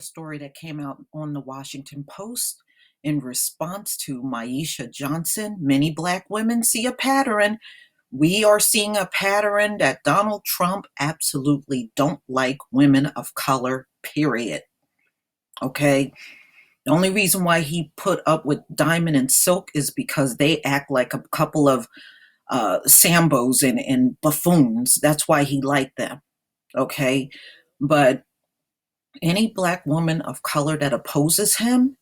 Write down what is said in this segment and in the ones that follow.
Story that came out on the Washington Post in response to Maisha Johnson. Many Black women see a pattern. We are seeing a pattern that Donald Trump absolutely don't like women of color, period. Okay? The only reason why he put up with Diamond and Silk is because they act like a couple of Sambos and buffoons. That's why he liked them. Okay? But any Black woman of color that opposes him,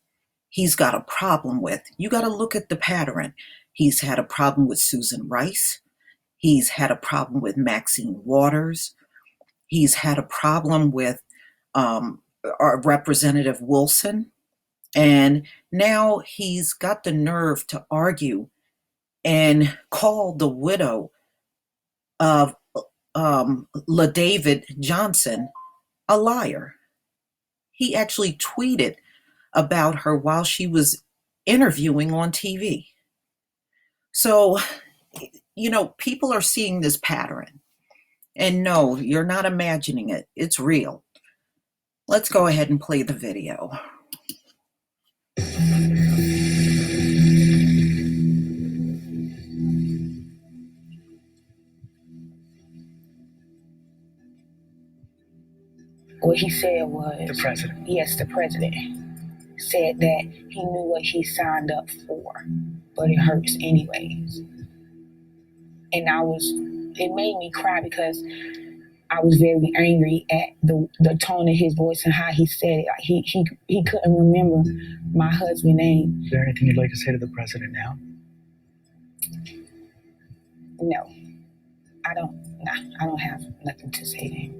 he's got a problem with. You got to look at the pattern. He's had a problem with Susan Rice. He's had a problem with Maxine Waters. He's had a problem with our Representative Wilson. And now he's got the nerve to argue and call the widow of LaDavid Johnson a liar. He actually tweeted about her while she was interviewing on TV. So, people are seeing this pattern. And no, you're not imagining it. It's real. Let's go ahead and play the video. What he said was... The president? Yes, the president said that he knew what he signed up for, but it hurts anyways. And it made me cry because I was very angry at the tone of his voice and how he said it. Like he couldn't remember my husband's name. Is there anything you'd like to say to the president now? No, I don't have nothing to say to him.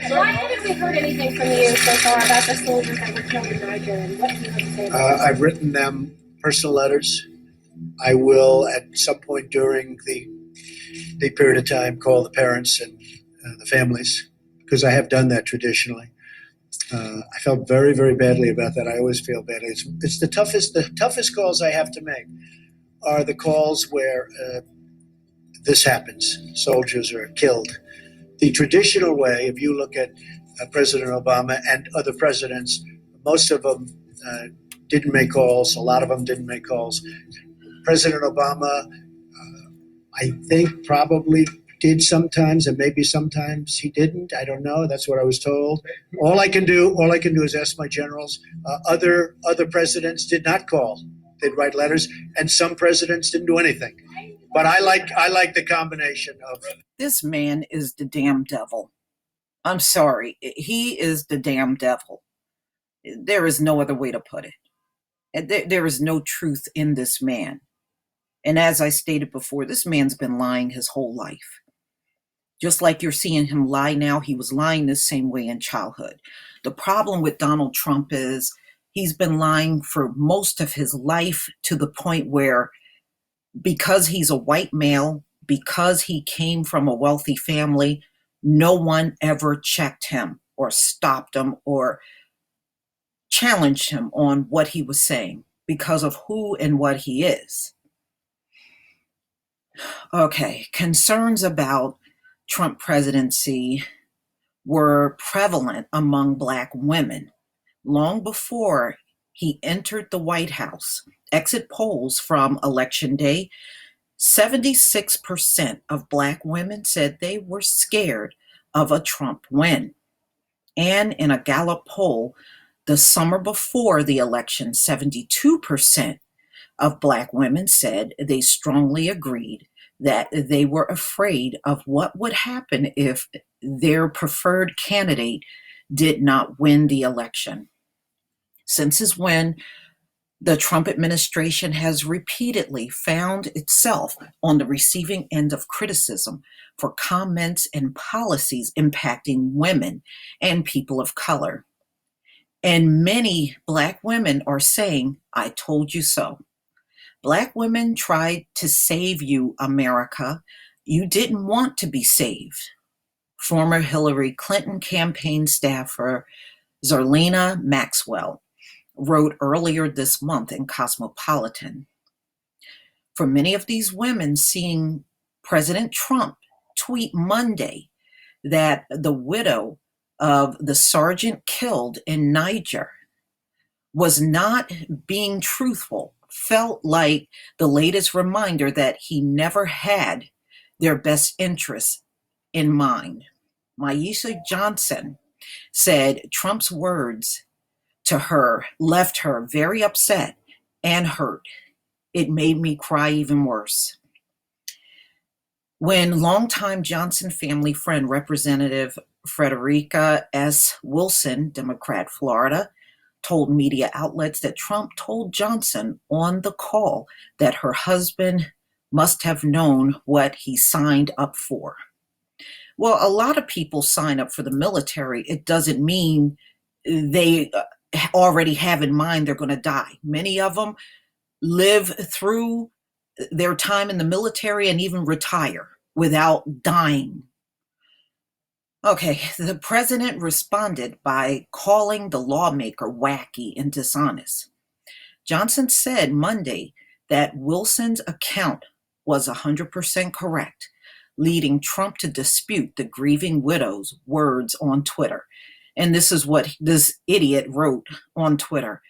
Why haven't we heard anything from you so far about the soldiers that were killed in Niger? And what do you have to say about that? I've written them personal letters. I will, at some point during the period of time, call the parents and the families, because I have done that traditionally. I felt very, very badly about that. I always feel badly. It's the toughest calls I have to make are the calls where this happens. Soldiers are killed. The traditional way, if you look at President Obama and other presidents, most of them didn't make calls. A lot of them didn't make calls. President Obama, I think, probably did sometimes, and maybe sometimes he didn't. I don't know. That's what I was told. All I can do is ask my generals. Other presidents did not call. They'd write letters, and some presidents didn't do anything. But I like the combination of. This man is the damn devil. I'm sorry. He is the damn devil. There is no other way to put it. There is no truth in this man. And as I stated before, this man's been lying his whole life. Just like you're seeing him lie now, he was lying the same way in childhood. The problem with Donald Trump is he's been lying for most of his life to the point where, because he's a white male, because he came from a wealthy family, no one ever checked him or stopped him or challenged him on what he was saying because of who and what he is. Okay, concerns about Trump presidency were prevalent among Black women long before he entered the White House. Exit polls from Election Day, 76% of Black women said they were scared of a Trump win. And in a Gallup poll the summer before the election, 72% of Black women said they strongly agreed that they were afraid of what would happen if their preferred candidate did not win the election. Since his win, the Trump administration has repeatedly found itself on the receiving end of criticism for comments and policies impacting women and people of color. And many Black women are saying, "I told you so." Black women tried to save you, America. You didn't want to be saved. Former Hillary Clinton campaign staffer Zerlina Maxwell wrote earlier this month in Cosmopolitan. For many of these women, seeing President Trump tweet Monday that the widow of the sergeant killed in Niger was not being truthful felt like the latest reminder that he never had their best interests in mind. Maisha Johnson said Trump's words to her left her very upset and hurt. It made me cry even worse. When longtime Johnson family friend Representative Frederica S. Wilson, Democrat, Florida, told media outlets that Trump told Johnson on the call that her husband must have known what he signed up for. Well, a lot of people sign up for the military. It doesn't mean they already have in mind they're going to die. Many of them live through their time in the military and even retire without dying. Okay, the president responded by calling the lawmaker wacky and dishonest. Johnson said Monday that Wilson's account was 100% correct, leading Trump to dispute the grieving widow's words on Twitter. And this is what this idiot wrote on Twitter.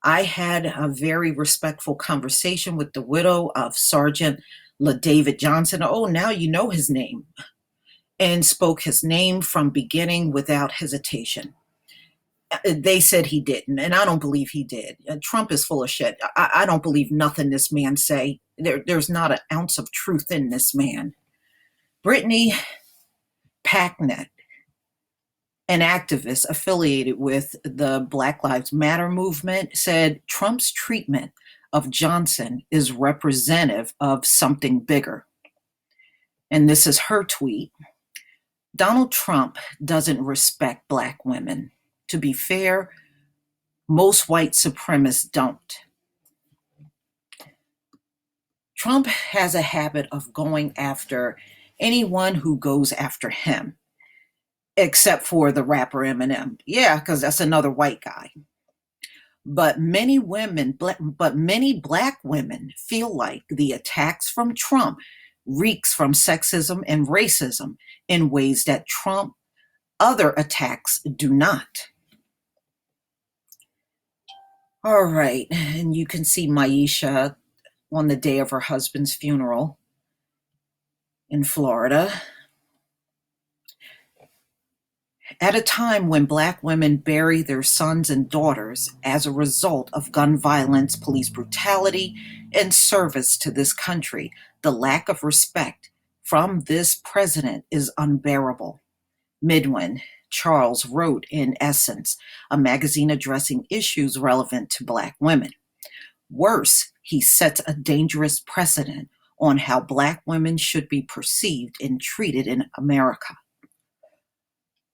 I had a very respectful conversation with the widow of Sergeant LaDavid Johnson. Oh, now you know his name. And spoke his name from beginning without hesitation. They said he didn't, and I don't believe he did. Trump is full of shit. I don't believe nothing this man say. There's not an ounce of truth in this man. Brittany Packnett, an activist affiliated with the Black Lives Matter movement, said Trump's treatment of Johnson is representative of something bigger. And this is her tweet. Donald Trump doesn't respect Black women. To be fair, most white supremacists don't. Trump has a habit of going after anyone who goes after him, except for the rapper Eminem. Yeah, because that's another white guy. But many Black women feel like the attacks from Trump reeks from sexism and racism in ways that Trump other attacks do not. All right, and you can see Maisha on the day of her husband's funeral in Florida. At a time when Black women bury their sons and daughters as a result of gun violence, police brutality, and service to this country, the lack of respect from this president is unbearable. Midwin Charles wrote in Essence, a magazine addressing issues relevant to Black women. Worse, he sets a dangerous precedent on how Black women should be perceived and treated in America.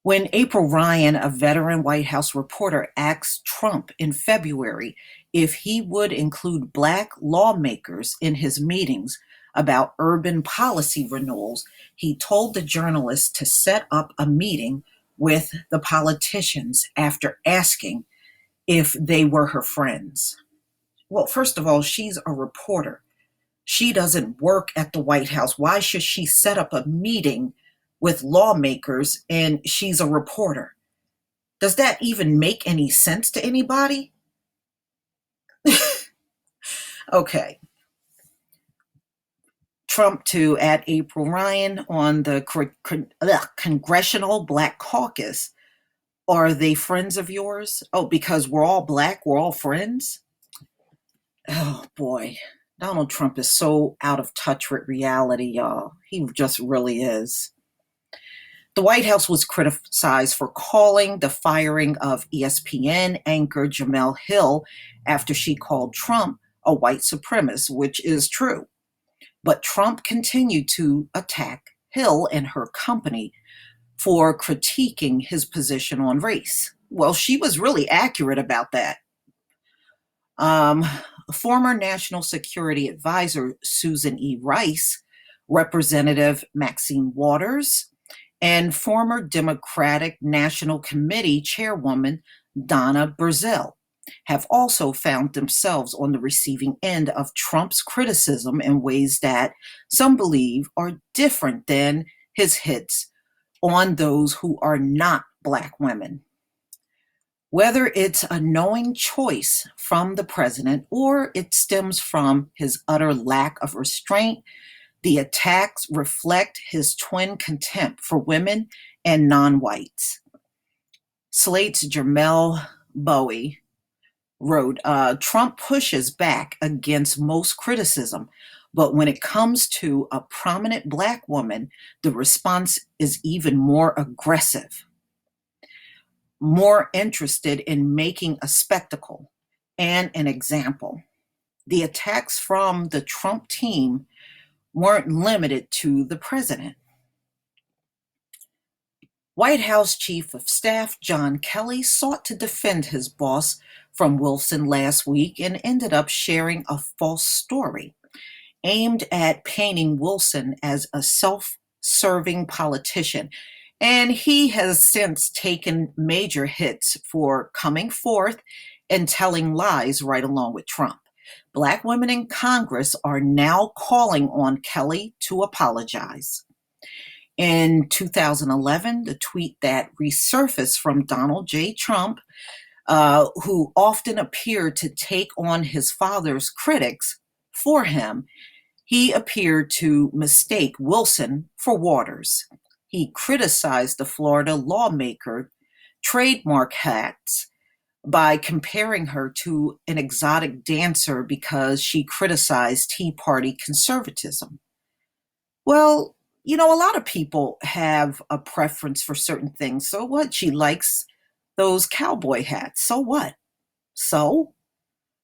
When April Ryan, a veteran White House reporter, asked Trump in February if he would include Black lawmakers in his meetings about urban policy renewals, he told the journalist to set up a meeting with the politicians after asking if they were her friends. Well, first of all, she's a reporter. She doesn't work at the White House. Why should she set up a meeting with lawmakers and she's a reporter? Does that even make any sense to anybody? Okay. Trump to at April Ryan on the Congressional Black Caucus. Are they friends of yours? Oh, because we're all Black, we're all friends? Oh boy. Donald Trump is so out of touch with reality, y'all. He just really is. The White House was criticized for calling the firing of ESPN anchor Jemele Hill after she called Trump a white supremacist, which is true. But Trump continued to attack Hill and her company for critiquing his position on race. Well, she was really accurate about that. Um, Former National Security Advisor Susan E. Rice, Representative Maxine Waters, and former Democratic National Committee Chairwoman Donna Brazile have also found themselves on the receiving end of Trump's criticism in ways that some believe are different than his hits on those who are not Black women. Whether it's a knowing choice from the president or it stems from his utter lack of restraint, the attacks reflect his twin contempt for women and non-whites. Slate's Jamel Bowie wrote, Trump pushes back against most criticism, but when it comes to a prominent Black woman, the response is even more aggressive, more interested in making a spectacle and an example. The attacks from the Trump team weren't limited to the president. White House Chief of Staff John Kelly sought to defend his boss from Wilson last week and ended up sharing a false story aimed at painting Wilson as a self-serving politician. And he has since taken major hits for coming forth and telling lies right along with Trump. Black women in Congress are now calling on Kelly to apologize. In 2011, the tweet that resurfaced from Donald J. Trump, who often appeared to take on his father's critics for him, he appeared to mistake Wilson for Waters. He criticized the Florida lawmaker trademark hats by comparing her to an exotic dancer because she criticized Tea Party conservatism. Well, a lot of people have a preference for certain things. So what? She likes those cowboy hats. So what? So,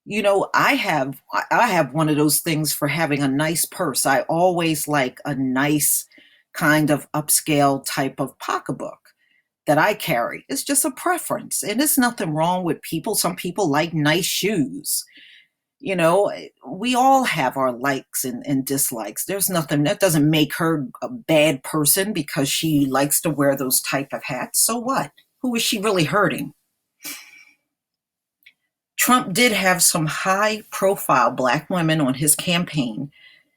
I have one of those things for having a nice purse. I always like a nice kind of upscale type of pocketbook that I carry. It's just a preference. And there's nothing wrong with people. Some people like nice shoes. We all have our likes and dislikes. There's nothing that doesn't make her a bad person because she likes to wear those type of hats. So what? Who is she really hurting? Trump did have some high profile Black women on his campaign,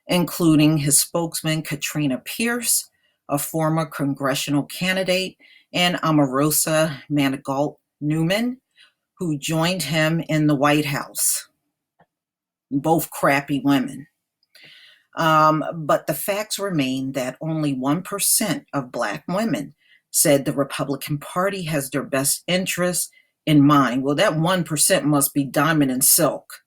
including his spokesman, Katrina Pierce, a former congressional candidate, and Omarosa Manigault Newman, who joined him in the White House. Both crappy women. But the facts remain that only 1% of Black women said the Republican Party has their best interests in mind. Well, that 1% must be diamond and silk.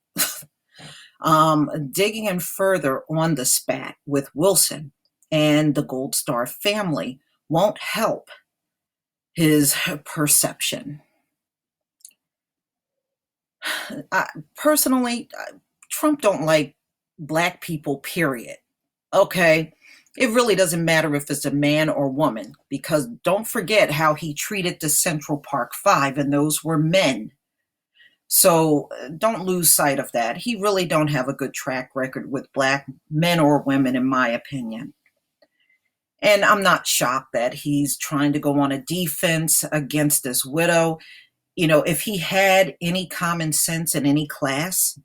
Digging in further on the spat with Wilson and the Gold Star family won't help his perception. Personally, Trump don't like Black people, period. Okay? It really doesn't matter if it's a man or woman, because don't forget how he treated the Central Park Five, and those were men. So don't lose sight of that. He really don't have a good track record with Black men or women, in my opinion. And I'm not shocked that he's trying to go on a defense against this widow. If he had any common sense and any class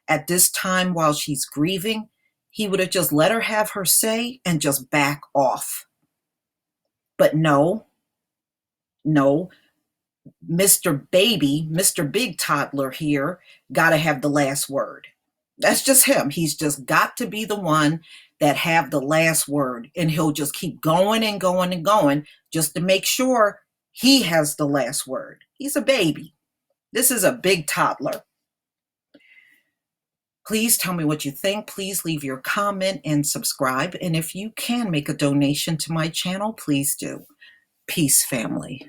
at this time while she's grieving, he would have just let her have her say and just back off. But no, Mr. Baby, Mr. Big Toddler here, got to have the last word. That's just him. He's just got to be the one that have the last word. And he'll just keep going and going and going just to make sure he has the last word. He's a baby. This is a big toddler. Please tell me what you think. Please leave your comment and subscribe. And if you can make a donation to my channel, please do. Peace, family.